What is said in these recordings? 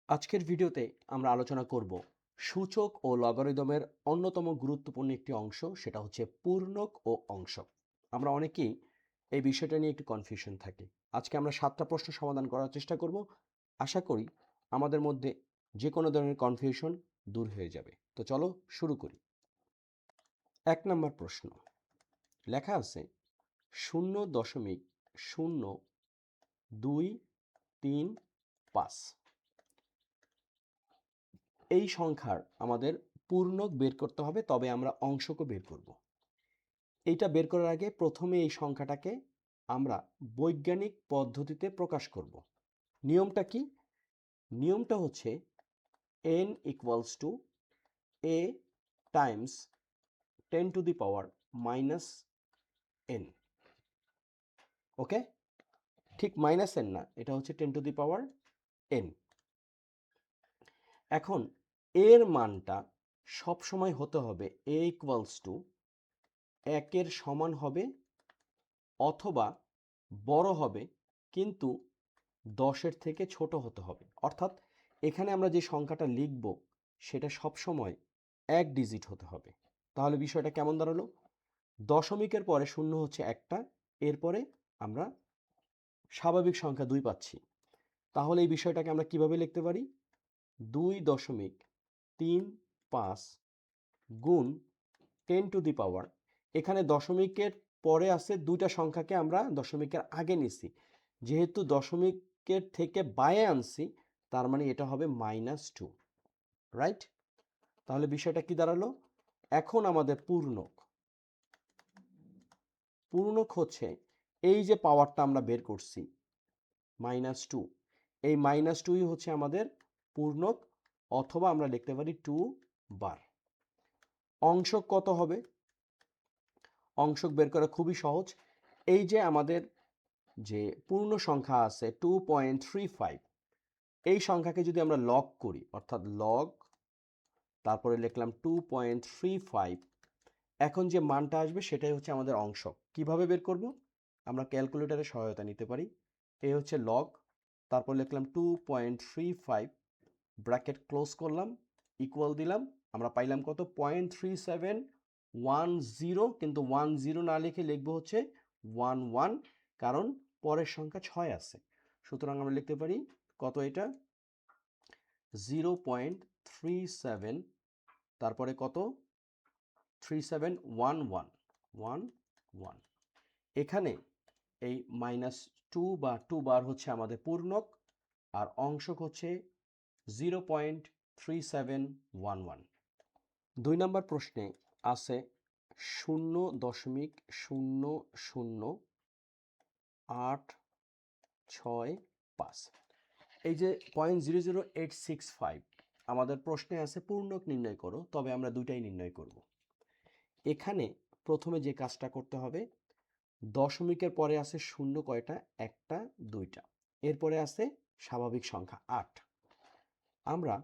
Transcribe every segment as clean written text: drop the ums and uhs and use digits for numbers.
আজকের ভিডিওতে আমরা আলোচনা করব সূচক ও লগারিদমের অন্যতম গুরুত্বপূর্ণ একটি অংশ, সেটা হচ্ছে পূর্ণক ও অংশক। আমরা অনেকেই এই বিষয়টা নিয়ে একটু কনফিউশন থাকি। আজকে আমরা 7টা প্রশ্ন সমাধান করার চেষ্টা করব। আশা করি আমাদের মধ্যে যে কোনো ধরনের কনফিউশন দূর হয়ে যাবে। তো চলো শুরু করি। 1 নম্বর প্রশ্ন, লেখা আছে 0.0235। এই সংখ্যার আমাদের পূর্ণক বের করতে হবে, তবে আমরা অংশকও বের করব। এইটা বের করার আগে প্রথমে এই সংখ্যাটাকে আমরা বৈজ্ঞানিক পদ্ধতিতে প্রকাশ করব। নিয়মটা কি? নিয়মটা হচ্ছে n equals to a Times 10⁻⁻n। ওকে, ঠিক -n না, এটা হচ্ছে 10⁻n। এখন এর মানটা সব সময় হতে হবে a ইকুয়ালস টু 1-এর সমান হবে অথবা বড় হবে, কিন্তু 10-এর থেকে ছোট হতে হবে। অর্থাৎ এখানে আমরা যে সংখ্যাটা লিখব সেটা সব সময় 1 ডিজিট হতে হবে। তাহলে বিষয়টা কেমন দাঁড়ালো? দশমিকের পরে শূন্য হচ্ছে একটা, এরপরে আমরা স্বাভাবিক সংখ্যা 2 পাচ্ছি। তাহলে এই বিষয়টাকে আমরা কিভাবে লিখতে পারি? 2.35 গুণ 10⁻, এখানে দশমিকের পরে আছে দুইটা সংখ্যাকে আমরা দশমিকের আগে নিছি, যেহেতু দশমিকের থেকে বায়ে আনছি, তার মানে এটা হবে -2, রাইট? তাহলে বিষয়টা কি দাঁড়ালো? এখন আমাদের পূর্ণক হচ্ছে এই যে পাওয়ারটা আমরা বের করছি -2, এই -2ই হচ্ছে আমাদের পূর্ণক, অথবা আমরা লিখতে পারি 2 বার। অংশক কত হবে? অংশক বের করা খুবই সহজ। এই যে আমাদের যে পূর্ণ সংখ্যা আছে 2.35, এই সংখ্যাকে যদি আমরা লগ করি, অর্থাৎ লগ তারপরে লিখলাম 2.35, এখন যে মানটা আসবে সেটাই হচ্ছে আমাদের অংশক। কিভাবে বের করব? আমরা ক্যালকুলেটরের সহায়তা নিতে পারি। এই হচ্ছে লগ, তারপর লিখলাম 2.35, ব্র্যাকেট ক্লোজ করলাম, ইকুয়াল দিলাম, আমরা পাইলাম কত? 0.3710, কিন্তু 10 না লিখে লিখবো হচ্ছে 11, কারণ পরের সংখ্যা 6 আছে। সুতরাং আমরা লিখতে পারি কত এটা? 0.37, তারপরে কত? 371111। এখানে এই -2 বা 2 বার হচ্ছে আমাদের পূর্ণক, আর অংশক হচ্ছে 0.3711। 2 নম্বর প্রশ্নে আছে 0.008665। এই যে 0.00865 আমাদের প্রশ্নে আছে পূর্ণক নির্ণয় করো, তবে আমরা দুইটাই নির্ণয় করব। এখানে প্রথমে যে কাজটা করতে হবে, দশমিকের পরে আছে শূন্য কয়টা? একটা, দুইটা, এরপরে আছে স্বাভাবিক সংখ্যা 8। আমরা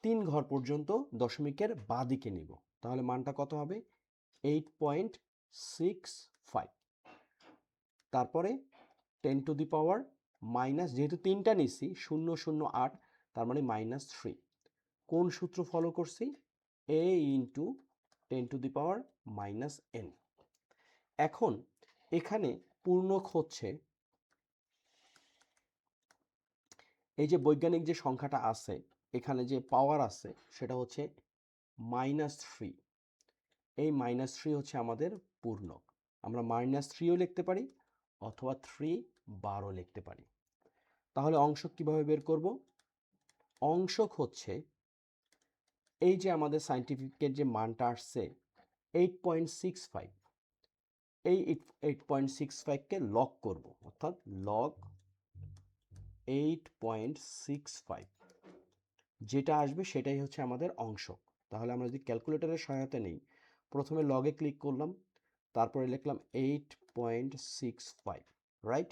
3 ঘর পর্যন্ত দশমিকের বাঁদিকে নিব, তাহলে মানটা কত হবে? 8.65। তারপরে 10⁻, যেহেতু 3টা নিছি, 008, তার মানে -3। কোন সূত্র ফলো করছি? a into 10⁻⁻n। এখন এখানে পূর্ণক হচ্ছে এই যে বৈজ্ঞানিক যে সংখ্যাটা আছে, এখানে যে পাওয়ার আছে সেটা হচ্ছে -3। এই -3 হচ্ছে আমাদের পূর্ণক। আমরা -3ও লিখতে পারি অথবা 3 বারও লিখতে পারি। তাহলে অংশক কিভাবে বের করব? অংশক হচ্ছে এই যে আমাদের সায়েন্টিফিকের যে মানটা আসছে 8.65, এই 8.65কে লগ করব, অর্থাৎ লগ 8.65, যেটা আসবে সেটাই হচ্ছে আমাদের অংশক। তাহলে আমরা যদি ক্যালকুলেটরের সহায়তা নেই, প্রথমে লগে ক্লিক করলাম, তারপরে লিখলাম 8.65, রাইট?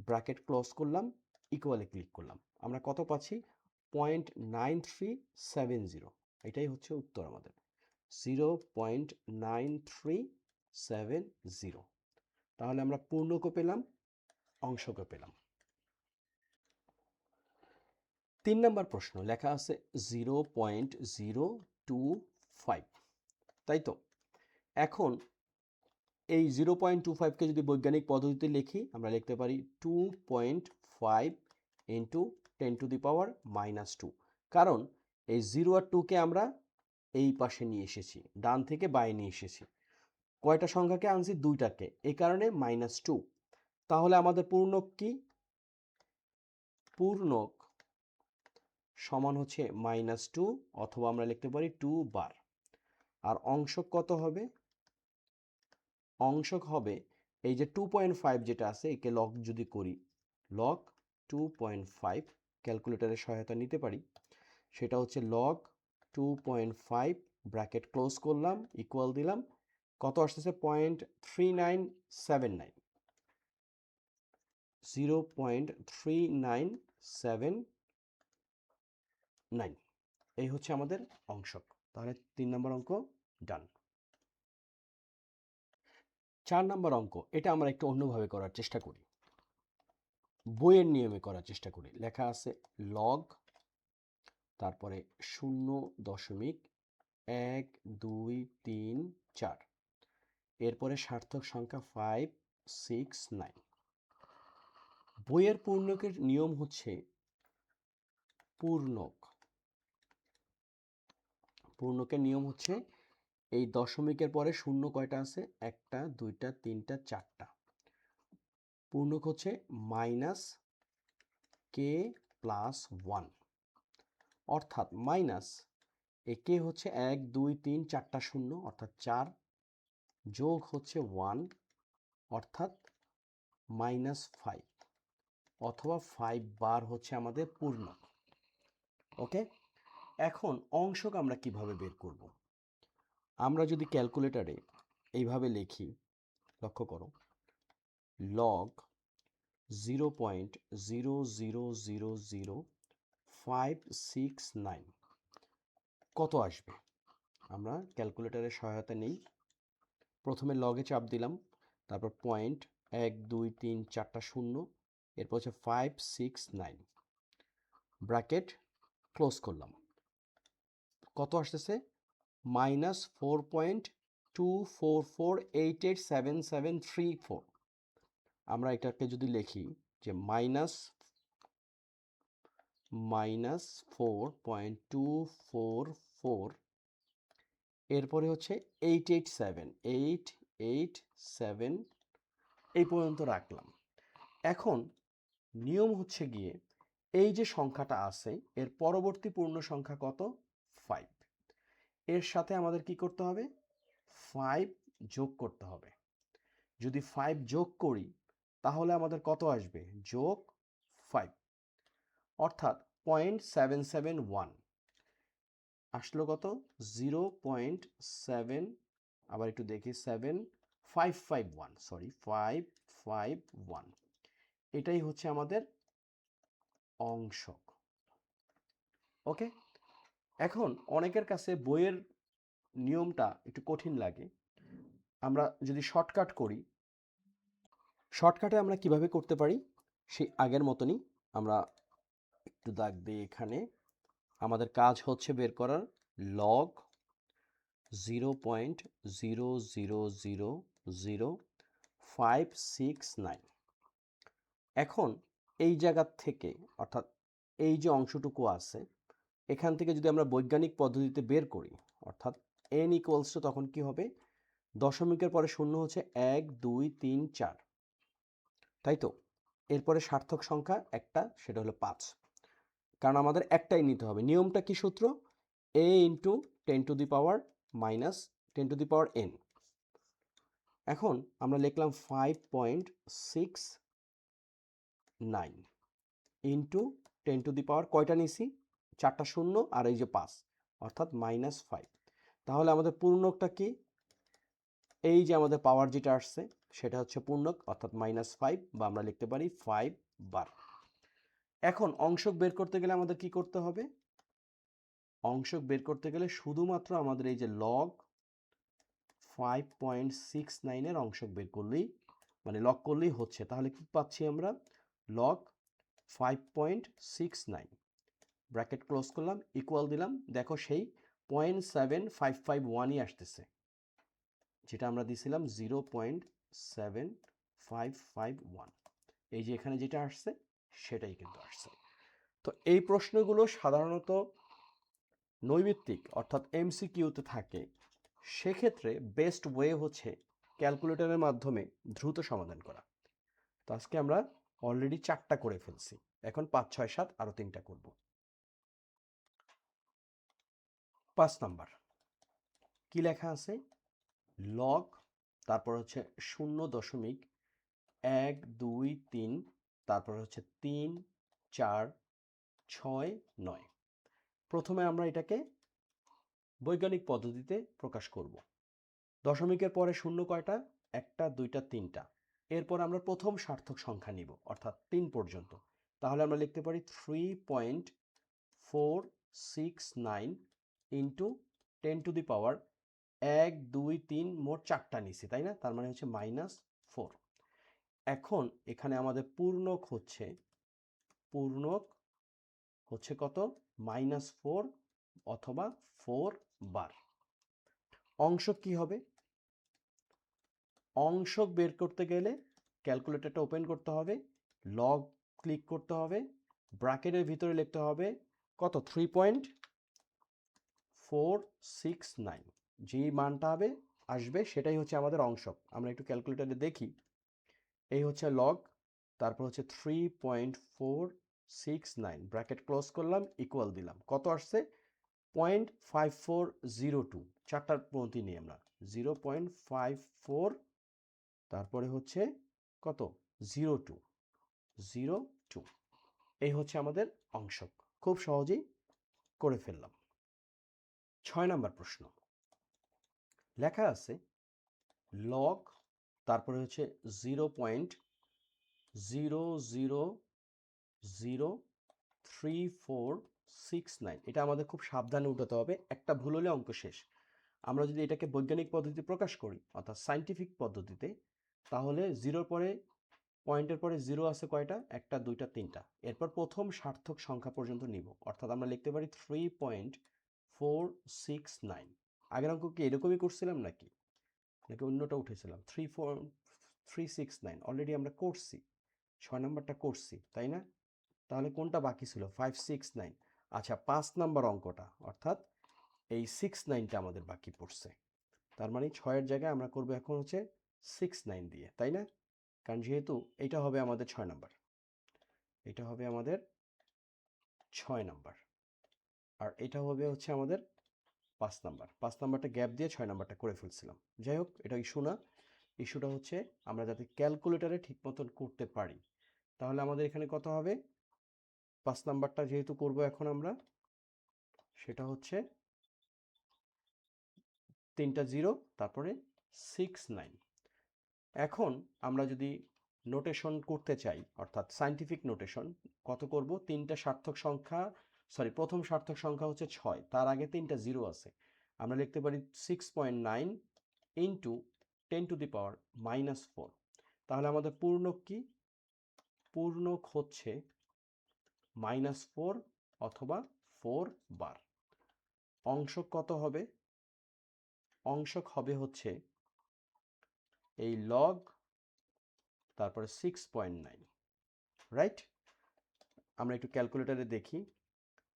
ব্র্যাকেট ক্লোজ করলাম, ইকুয়ালে ক্লিক করলাম, আমরা কত পাচ্ছি? 0.9370। এটাই হচ্ছে উত্তর আমাদের, 0.9370। তাহলে আমরা পূর্ণকও পেলাম, অংশকও পেলাম। 3 নম্বর প্রশ্ন লেখা আছে 0.025, তাই তো? এখন এই 0.25কে যদি বৈজ্ঞানিক পদ্ধতিতে লিখি, আমরা লিখতে পারি 2.5 ইন্টু 10⁻², কারণ এই 0 আর 2কে আমরা এই পাশে নিয়ে এসেছি, ডান থেকে বায়ে নিয়ে এসেছি। কয়টা সংখ্যাকে আনছি? দুইটাকে, এই কারণে -2। তাহলে আমাদের পূর্ণক কি? পূর্ণক সমান হচ্ছে -2, অথবা আমরা লিখতে পারি 2 বার। আর অংশক কত হবে? অংশক হবে এই যে 2.5 যেটা আছে, একে লগ যদি করি, লগ 2.5, ক্যালকুলেটরের সহায়তা নিতে পারি, সেটা হচ্ছে লগ 2.5 ব্র্যাকেট ক্লোজ করলাম, ইকুয়াল দিলাম, কত আসতেছে? 0.3979, 0.3979, এই হচ্ছে আমাদের অংশক। তাহলে 3 নম্বর অঙ্ক ডান। 4 নম্বর অঙ্ক, এটা আমরা একটু অন্যভাবে করার চেষ্টা করি, বইয়ের নিয়মে করার চেষ্টা করি। লেখা আছে লগ, তারপরে 0.123৪, এরপরে সার্থক সংখ্যা 569। বইয়ের পূর্ণকের নিয়ম হচ্ছে পূর্ণকের নিয়ম হচ্ছে এই দশমিকের পরে শূন্য কয়টা আছে? 1টা 2টা 3টা 4টা। পূর্ণক হচ্ছে -k+1, অর্থাৎ মাইনাস এ কে হচ্ছে 1 2 3 4টা শূন্য অর্থাৎ 4, যোগ হচ্ছে 1 অর্থাৎ -5, অথবা 5 বার হচ্ছে আমাদের পূর্ণক। ওকে, এখন অংশক আমরা কিভাবে বের করব? আমরা যদি ক্যালকুলেটরে এইভাবে লিখি, লক্ষ্য করো, লগ 0.0000569 কত আসবে? আমরা ক্যালকুলেটরের সহায়তা নেই। প্রথমে লগে চাপ দিলাম, তারপর পয়েন্ট 1 2 3 4টা শূন্য, এরপর হচ্ছে 569, ব্র্যাকেট ক্লোজ করলাম, কত আসতেছে? -4.244887734। আমরা এটাকে যদি লিখি যে -4.244, এরপরে হচ্ছে 887 এই পর্যন্ত রাখলাম। এখন নিয়ম হচ্ছে গিয়ে এই যে সংখ্যাটা আছে এর পরবর্তী পূর্ণ সংখ্যা কত? 5। এর সাথে আমাদের কি করতে হবে? 5 যোগ করতে হবে। যদি 5 যোগ করি তাহলে আমাদের কত আসবে? যোগ 5, অর্থাৎ 0.771 আসলো। কত? 0.7, আবার একটু দেখি, 7551, সরি 551, এটাই হচ্ছে আমাদের অংশক। ওকে, এখন অনেকের কাছে বইয়ের নিয়মটা একটু কঠিন লাগে, আমরা যদি শর্টকাট করি, শর্টকাটে আমরা কিভাবে করতে পারি? সেই আগের মতনই আমরা একটু দাগ দিই এখানে। আমাদের কাজ হচ্ছে বের করার লগ 0.0000569। এখন এই জায়গা থেকে, অর্থাৎ এই যে অংশটুকু আছে, এখান থেকে যদি আমরা বৈজ্ঞানিক পদ্ধতিতে বের করি, অর্থাৎ n ইকুয়ালস টু, তখন কি হবে? দশমিকের পরে শূন্য হচ্ছে 1 2 3 4, তাই তো? এরপরে সার্থক সংখ্যা একটা, সেটা হলো 5, কারণ আমাদের একটাই নিতে হবে। নিয়মটা কি? সূত্র a ইন্টু 10⁻⁻n। এখন আমরা লিখলাম 5.69 ইন্টু 10⁻, কয়টা নিছি? 4টা শূন্য আর এই যে 5, অর্থাৎ -5। তাহলে আমাদের পূর্ণকটা কি? এই যে আমাদের পাওয়ার যেটা আসছে সেটা হচ্ছে পূর্ণক, অর্থাৎ -5, বা আমরা লিখতে পারি 5 বার। এখন অংশক বের করতে গেলে আমাদের কি করতে হবে? অংশক বের করতে গেলে শুধুমাত্র আমাদের এই যে লগ 5.69 এর অংশক বের করলেই, মানে লগ করলেই হচ্ছে। তাহলে কি পাচ্ছি আমরা? লগ 5.69 ব্র্যাকেট ক্লোজ করলাম, ইকুয়াল দিলাম, দেখো সেই 0.7551ই আসতেছে, যেটা আমরা দিছিলাম 0.7551। এই যে এখানে যেটা আসছে সেটাই কিন্তু আসছে। তো এই প্রশ্নগুলো সাধারণত নৈমিত্তিক অর্থাৎ এমসিকিউতে থাকে, সেক্ষেত্রে বেস্ট ওয়ে হচ্ছে ক্যালকুলেটরের মাধ্যমে দ্রুত সমাধান করা। তো আজকে আমরা অলরেডি 4টা করে ফেলছি, এখন 5, 6, 7 আরও 3টা করব। 5 নাম্বার কি লেখা আছে? লগ, তারপর হচ্ছে 0.123, তারপর হচ্ছে 3, 4, 6, 9। প্রথমে আমরা এটাকে বৈজ্ঞানিক পদ্ধতিতে প্রকাশ করব। দশমিকের পরে শূন্য কয়টা? 1টা, 2টা, 3টা। এরপর আমরা প্রথম সার্থক সংখ্যা নিব, অর্থাৎ 3 পর্যন্ত। তাহলে আমরা লিখতে পারি 3.469 ইন্টু 10 টু দি পাওয়ার 1, 2, 3, মোট 4টা নিছি, তাই না? তার মানে হচ্ছে -4। এখন এখানে আমাদের পূর্ণক হচ্ছে কত? -4 অথবা 4 বার। অংশক কি হবে? অংশক বের করতে গেলে ক্যালকুলেটরটা ওপেন করতে হবে, লগ ক্লিক করতে হবে, ব্র্যাকেটের ভিতরে লিখতে হবে কত? 3.469। যেই মানটা আসবে সেটাই হচ্ছে আমাদের অংশক। আমরা একটু ক্যালকুলেটরে দেখি। এই হচ্ছে লগ, তারপর হচ্ছে 3.469, ব্র্যাকেট ক্লোজ করলাম, ইকুয়াল দিলাম, কত আসছে? 0.5402। 4টার পন্থী নিই আমরা, 0.54, তারপরে হচ্ছে কত? 02। এই হচ্ছে আমাদের অংশক। খুব সহজেই করে ফেললাম। 6 নাম্বার প্রশ্ন লেখা আছে লগ, তারপরে হচ্ছে 0.0003469। এটা আমাদের খুব সাবধানে উঠাতে হবে, একটা ভুল হলে অঙ্ক শেষ। আমরা যদি এটাকে বৈজ্ঞানিক পদ্ধতিতে প্রকাশ করি, অর্থাৎ সায়েন্টিফিক পদ্ধতিতে, তাহলে পয়েন্টের পরে 0 আছে কয়টা? 1টা, 2টা, 3টা। এরপর প্রথম সার্থক সংখ্যা পর্যন্ত নিব, অর্থাৎ আমরা লিখতে পারি 3.469। আগের অঙ্ক কি এরকমই করছিলাম নাকি অন্যটা উঠেছিলাম? 3.369 অলরেডি আমরা করছি, 6 নাম্বারটা করছি, তাই না? তাহলে কোনটা বাকি ছিল? 569। আচ্ছা, 5 নাম্বার অঙ্কটা, অর্থাৎ এই 69টা আমাদের বাকি পড়ছে। তার মানে 6-এর জায়গায় আমরা করবো এখন হচ্ছে 69 দিয়ে, তাই না? কারণ যেহেতু এটা হবে আমাদের 6 নাম্বার, এটা হবে আমাদের 6 নাম্বার, আর এটা হবে হচ্ছে আমাদের 5 নাম্বার। 5 নাম্বারটা গ্যাপ দিয়ে 6 নাম্বারটা করে ফেলছিলাম। যাই হোক, এটা ইস্যু না। ইস্যুটা হচ্ছে আমরা যাতে ক্যালকুলেটারে ঠিক মতন করতে পারি। তাহলে আমাদের এখানে কত হবে? 5 নাম্বারটা যেহেতু করব এখন আমরা, সেটা হচ্ছে 3টা 0, তারপরে 69। এখন আমরা যদি নোটেশন করতে চাই, অর্থাৎ সায়েন্টিফিক নোটেশন, কত করব? 3টা সার্থক সংখ্যা, প্রথম সার্থক সংখ্যা হচ্ছে 6, তার আগে 3টা 0 আছে। আমরা লিখতে পারি 6.9 ইন্টু 10 টু দি পাওয়ার -4। তাহলে আমাদের পূর্ণক কি? পূর্ণক হচ্ছে -4 অথবা 4 বার। অংশক কত হবে? অংশক হবে হচ্ছে এই লগ, তারপরে 6.9, রাইট? আমরা একটু ক্যালকুলেটরে দেখি।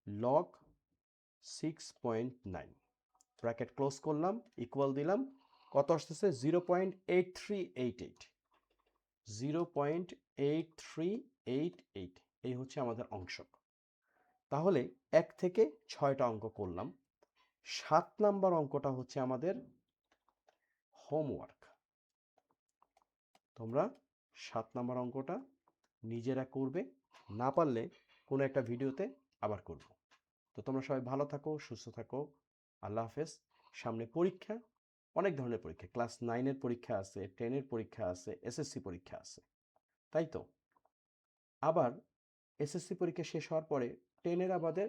লগ 6.9, ব্র্যাকেট ক্লোজ করলাম, ইকুয়াল দিলাম, কত আসতেছে? 0.8388। 0.8388, এই হচ্ছে আমাদের অংশক। তাহলে 1 থেকে 6টা অঙ্ক করলাম। 7 নাম্বার অঙ্কটা হচ্ছে আমাদের হোমওয়ার্ক। তোমরা 7 নাম্বার অঙ্কটা নিজেরা করবে, না পারলে কোনো একটা ভিডিওতে আবার করব। তো তোমরা সবাই ভালো থাকো, সুস্থ থাকো, আল্লাহ হাফেজ। সামনে পরীক্ষা, অনেক ধরনের পরীক্ষা, ক্লাস 9-এর পরীক্ষা আছে, 10-এর পরীক্ষা আছে, এসএসসি পরীক্ষা আছে, তাই তো? আবার এসএসসি পরীক্ষা শেষ হওয়ার পরে 10-এর আমাদের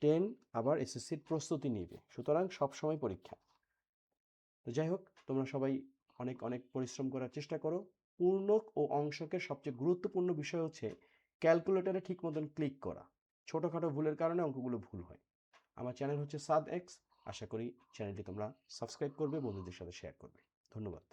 10 আবার এসএসসির প্রস্তুতি নিবে, সুতরাং সবসময় পরীক্ষা। তো যাই হোক, তোমরা সবাই অনেক অনেক পরিশ্রম করার চেষ্টা করো। পূর্ণক ও অংশকের সবচেয়ে গুরুত্বপূর্ণ বিষয় হচ্ছে ক্যালকুলেটরে ঠিক মতন ক্লিক করা। ছোটোখাটো ভুলের কারণে অঙ্কগুলো ভুল হয়। আমার চ্যানেল হচ্ছে সাদ এক্স, আশা করি চ্যানেলটি তোমরা সাবস্ক্রাইব করবে, বন্ধুদের সাথে শেয়ার করবে। ধন্যবাদ।